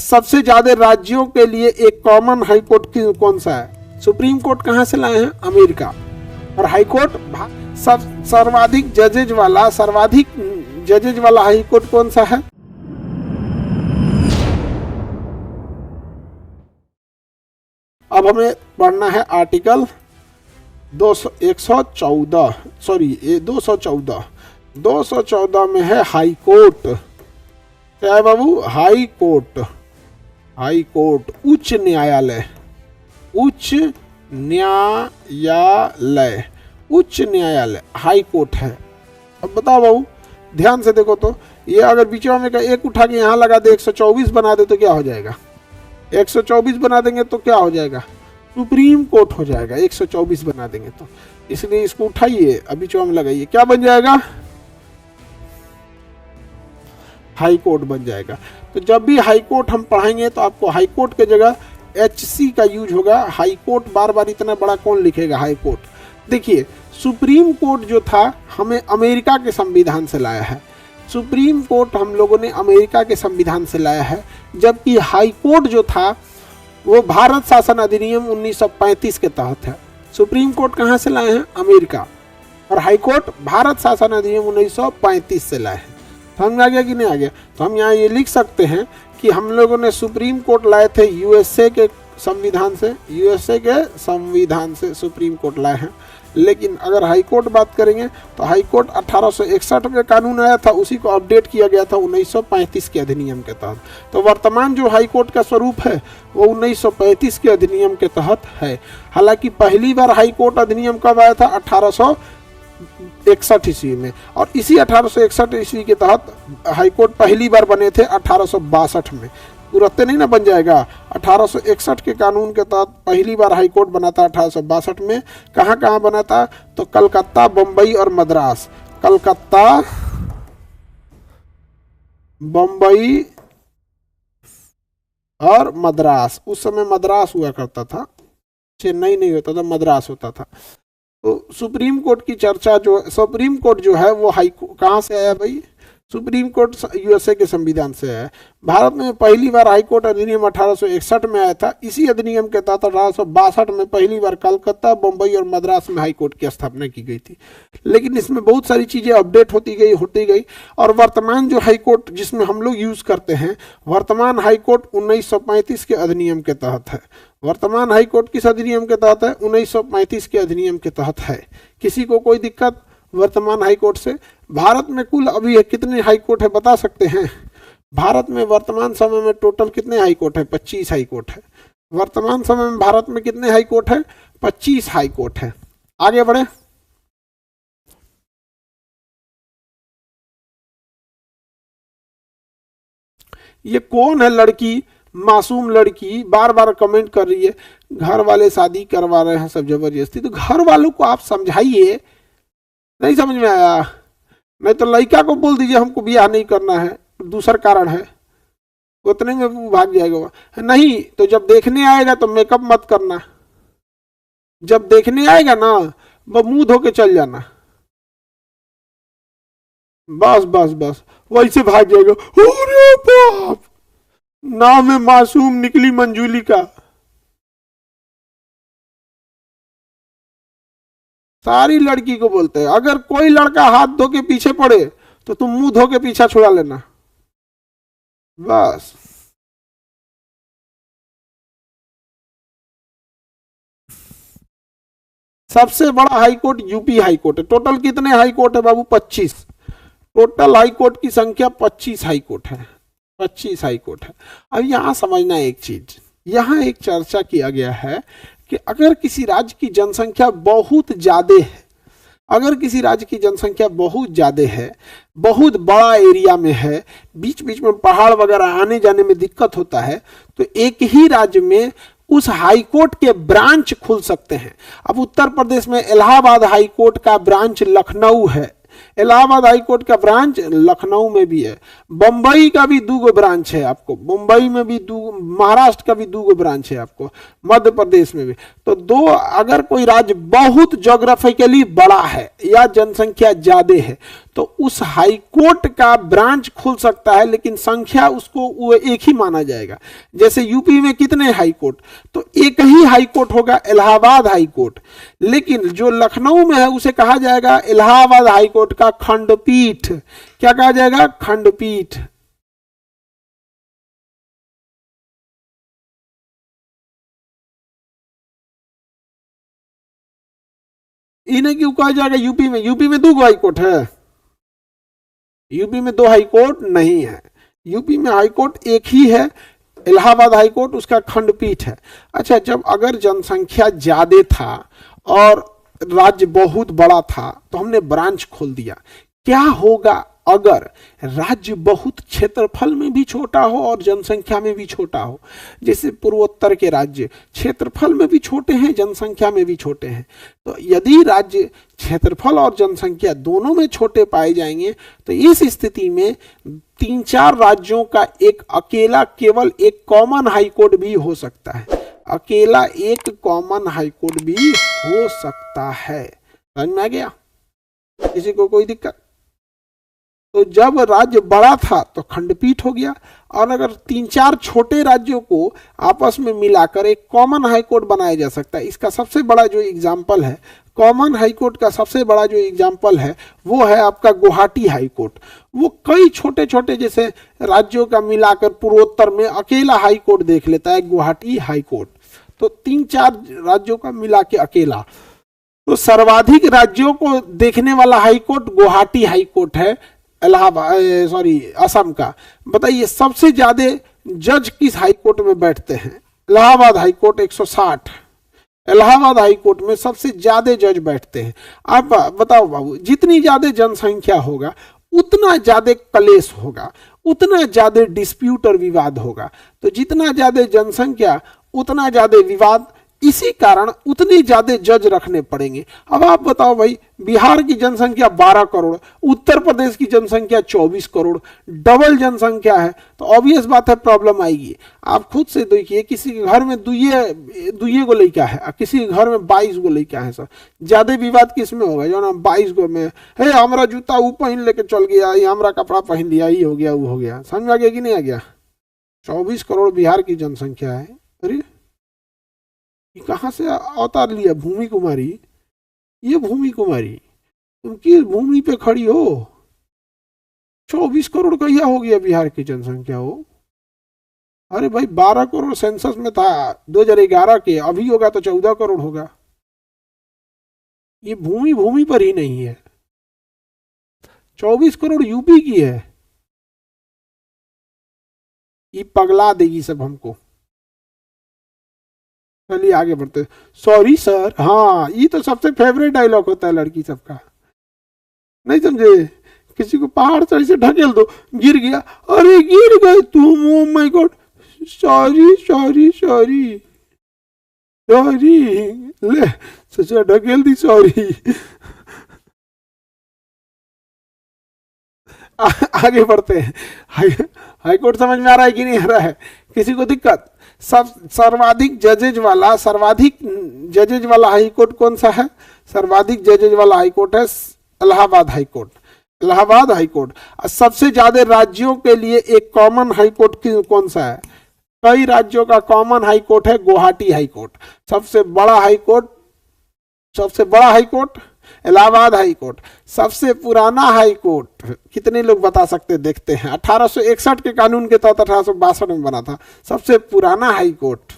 सबसे ज्यादा राज्यों के लिए एक कॉमन हाई कोर्ट कौन सा है? सुप्रीम कोर्ट कहां से लाए हैं? अमेरिका। और हाई कोर्ट सर्वाधिक जजेज वाला हाई कोर्ट कौन सा है? अब हमें पढ़ना है आर्टिकल 214 में है हाई कोर्ट। क्या है बाबू? High court. हाई कोर्ट उच्च न्यायालय, उच्च न्यायालय, उच्च न्यायालय हाई कोर्ट है। अब बताओ बाबू, ध्यान से देखो तो, ये अगर बीच में का एक उठा के यहाँ लगा दे 124 बना दे तो क्या हो जाएगा? 124 बना देंगे तो क्या हो जाएगा? सुप्रीम कोर्ट हो जाएगा। 124 बना देंगे तो, इसलिए इसको उठाइए, अभी चौम लगाइए, क्या बन जाएगा? हाई कोर्ट बन जाएगा। तो जब भी हाई कोर्ट हम पढ़ाएंगे तो आपको हाई कोर्ट के जगह HC का यूज होगा। हाई कोर्ट बार बार इतना बड़ा कौन लिखेगा? High court. देखिए, सुप्रीम कोर्ट जो था हमें अमेरिका के संविधान से लाया है। सुप्रीम कोर्ट हम लोगों ने अमेरिका के संविधान से लाया है, जबकि हाई कोर्ट जो था वो भारत शासन अधिनियम 1935 के तहत है। सुप्रीम कोर्ट कहाँ से लाए हैं? अमेरिका। और हाई कोर्ट भारत शासन अधिनियम 1935 से लाए हैं। समझ में आ गया कि नहीं आ गया? तो हम यहाँ ये लिख सकते हैं कि हम लोगों ने सुप्रीम कोर्ट लाए थे USA के संविधान से, USA के संविधान से सुप्रीम कोर्ट लाए हैं। लेकिन अगर हाई कोर्ट बात करेंगे तो हाई कोर्ट 1861 में कानून आया था, उसी को अपडेट किया गया था 1935 के अधिनियम के तहत। तो वर्तमान जो हाई कोर्ट का स्वरूप है वो 1935 के अधिनियम के तहत है। हालांकि पहली बार हाई कोर्ट अधिनियम कब आया था? 1861 ईस्वी में। और इसी 1861 ईस्वी के तहत हाई कोर्ट पहली बार बने थे 1862 में। तुरंत नहीं ना बन जाएगा। 1861 के कानून के तहत पहली बार हाई कोर्ट बना था 1862 में। कहाँ कहाँ बना था? तो कलकत्ता, बम्बई और मद्रास। कलकत्ता, बम्बई और मद्रास। उस समय मद्रास हुआ करता था, चेन्नई नहीं होता था, मद्रास होता था। तो सुप्रीम कोर्ट की चर्चा सुप्रीम कोर्ट जो है वो कहाँ से आया भाई? सुप्रीम कोर्ट USA के संविधान से है। भारत में पहली बार हाई कोर्ट अधिनियम 1861 में आया था। इसी अधिनियम के तहत 1862 में पहली बार कलकत्ता, बम्बई और मद्रास में हाई कोर्ट की स्थापना की गई थी। लेकिन इसमें बहुत सारी चीजें अपडेट होती गई और वर्तमान जो हाई कोर्ट जिसमें हम लोग यूज करते हैं, वर्तमान हाई कोर्ट 1935 के अधिनियम के तहत है। वर्तमान हाई कोर्ट किस अधिनियम के तहत है? 1935 के अधिनियम के तहत है। किसी को कोई दिक्कत वर्तमान हाई कोर्ट से? भारत में कुल अभी कितने हाई कोर्ट है बता सकते हैं? भारत में वर्तमान समय में टोटल कितने हाई कोर्ट है? 25 हाई कोर्ट है। वर्तमान समय में भारत में कितने हाई कोर्ट है? 25 हाई कोर्ट है। आगे बढ़े। ये कौन है लड़की? मासूम लड़की बार बार कमेंट कर रही है, घर वाले शादी करवा रहे हैं सब जबरदस्ती। तो घर वालों को आप समझाइए। नहीं समझ में आया? नहीं तो लड़का को बोल दीजिए हमको ब्याह नहीं करना है, दूसरा कारण है, उतने में वो भाग जाएगा वो। नहीं तो जब देखने आएगा तो मेकअप मत करना। जब देखने आएगा ना वो मुंह धो के चल जाना। बस बस बस वैसे भाग जाएगा। अरे बाप, नाम है मासूम निकली मंजूली का। सारी लड़की को बोलते हैं, अगर कोई लड़का हाथ धो के पीछे पड़े तो तुम मुंह धो के पीछा छुड़ा लेना। बस सबसे बड़ा high court UP high court है। टोटल कितने हाई कोर्ट है बाबू? 25। टोटल हाई कोर्ट की संख्या 25 हाई कोर्ट है। 25 हाई कोर्ट है। अब यहां समझना एक चीज, यहां एक चर्चा किया गया है कि अगर किसी राज्य की जनसंख्या बहुत ज्यादा है, अगर किसी राज्य की जनसंख्या बहुत ज्यादा है, बहुत बड़ा एरिया में है, बीच बीच में पहाड़ वगैरह आने जाने में दिक्कत होता है, तो एक ही राज्य में उस हाई कोर्ट के ब्रांच खुल सकते हैं। अब उत्तर प्रदेश में इलाहाबाद हाई कोर्ट का ब्रांच लखनऊ है, इलाहाबाद हाई कोर्ट का ब्रांच लखनऊ में भी है। बम्बई का भी 2 ब्रांच है आपको, मुंबई में भी 2, महाराष्ट्र का भी 2 ब्रांच है आपको, मध्य प्रदेश में भी। तो 2, अगर कोई राज्य बहुत ज्योग्राफिकली बड़ा है या जनसंख्या ज्यादा है तो उस हाई कोर्ट का ब्रांच खुल सकता है, लेकिन संख्या उसको वो एक ही माना जाएगा। जैसे यूपी में कितने हाई कोर्ट, तो एक ही हाई कोर्ट होगा, इलाहाबाद हाई कोर्ट। लेकिन जो लखनऊ में है उसे कहा जाएगा इलाहाबाद हाई कोर्ट का खंडपीठ। क्या कहा जाएगा? खंडपीठ। इन्हें क्यों कहा जाएगा यूपी में? यूपी में 2 हाई कोर्ट है, यूपी में 2 हाई कोर्ट नहीं है, यूपी में हाई कोर्ट एक ही है, इलाहाबाद हाई कोर्ट उसका खंडपीठ है। अच्छा, जब अगर जनसंख्या ज्यादा था और राज्य बहुत बड़ा था तो हमने ब्रांच खोल दिया। क्या होगा अगर राज्य बहुत क्षेत्रफल में भी छोटा हो और जनसंख्या में भी छोटा हो? जैसे पूर्वोत्तर के राज्य क्षेत्रफल में भी छोटे हैं, जनसंख्या में भी छोटे हैं। तो यदि राज्य क्षेत्रफल और जनसंख्या दोनों में छोटे पाए जाएंगे तो इस स्थिति में 3-4 राज्यों का एक अकेला केवल एक कॉमन हाई कोर्ट भी हो सकता है। अकेला एक कॉमन हाई कोर्ट भी हो सकता है। समझ में आ गया? किसी को कोई दिक्कत? तो जब राज्य बड़ा था तो खंडपीठ हो गया, और अगर 3-4 छोटे राज्यों को आपस में मिलाकर एक कॉमन हाई कोर्ट बनाया जा सकता है। इसका सबसे बड़ा जो एग्जाम्पल है, कॉमन हाई कोर्ट का सबसे बड़ा जो एग्जाम्पल है वो है आपका गुवाहाटी हाई कोर्ट। वो कई छोटे छोटे जैसे राज्यों का मिलाकर पूर्वोत्तर में अकेला हाई कोर्ट देख लेता है, गुवाहाटी हाई कोर्ट। तो 3-4 राज्यों का मिला के अकेला। तो सर्वाधिक राज्यों को देखने वाला high court Guwahati high court है, असम का। बताइए सबसे ज्यादा जज किस हाई कोर्ट में बैठते हैं? Allahabad high court 160। Allahabad high court में सबसे ज्यादा जज बैठते हैं। आप बताओ बाबू, जितनी ज्यादा जनसंख्या होगा उतना ज्यादा कलेश होगा, उतना ज्यादा डिस्प्यूट और विवाद होगा। तो जितना ज्यादा जनसंख्या उतना ज्यादा विवाद, इसी कारण उतनी ज्यादा जज रखने पड़ेंगे। अब आप बताओ भाई, बिहार की जनसंख्या 12 करोड़, उत्तर प्रदेश की जनसंख्या 24 करोड़, डबल जनसंख्या है, तो ऑब्वियस बात है प्रॉब्लम आएगी। आप खुद से देखिए, किसी के घर में दुइये गो लड़का है, किसी के घर में 22 गो लड़का है। सर ज्यादा विवाद किस में होगा? जो ना 22 गो में, हे हमारा जूता वो पहन लेके चल गया, ये हमारा कपड़ा पहन लिया, ये हो गया वो हो गया। समझ आ गया कि नहीं आ गया? 24 करोड़ बिहार की जनसंख्या है। अरे कहां से अवतार लिया? भूमि कुमारी, ये भूमि कुमारी तुम किस भूमि पे खड़ी हो? 24 करोड़ का हो गया बिहार की जनसंख्या हो। अरे भाई 12 करोड़ सेंसस में था 2011 के, अभी होगा तो 14 करोड़ होगा। ये भूमि पर ही नहीं है। 24 करोड़ यूपी की है। ये पगला देगी सब हमको। चलिए आगे बढ़ते। सॉरी सर, हाँ ये तो सबसे फेवरेट डायलॉग होता है लड़की सबका, नहीं समझे? किसी को पहाड़ चढ़ी से ढकेल दो, गिर गया, अरे गिर गए तुम, oh my God, sorry sorry sorry sorry, ले सचा ढकेल दी, सॉरी। आगे बढ़ते हैं। हाई कोर्ट समझ में आ रहा है कि नहीं आ रहा है? किसी को दिक्कत? सब सर्वाधिक जजेज वाला हाई कोर्ट कौन सा है? सर्वाधिक जजेज वाला हाई कोर्ट है Allahabad high court. Allahabad high court. सबसे ज्यादा राज्यों के लिए एक कॉमन हाई कोर्ट कौन सा है? कई राज्यों का कॉमन हाई कोर्ट है गुवाहाटी हाई कोर्ट। सबसे बड़ा high court Allahabad high court. सबसे पुराना हाई कोर्ट कितने लोग बता सकते? देखते हैं। 1861 के कानून के तहत 1862 में बना था। सबसे पुराना हाई कोर्ट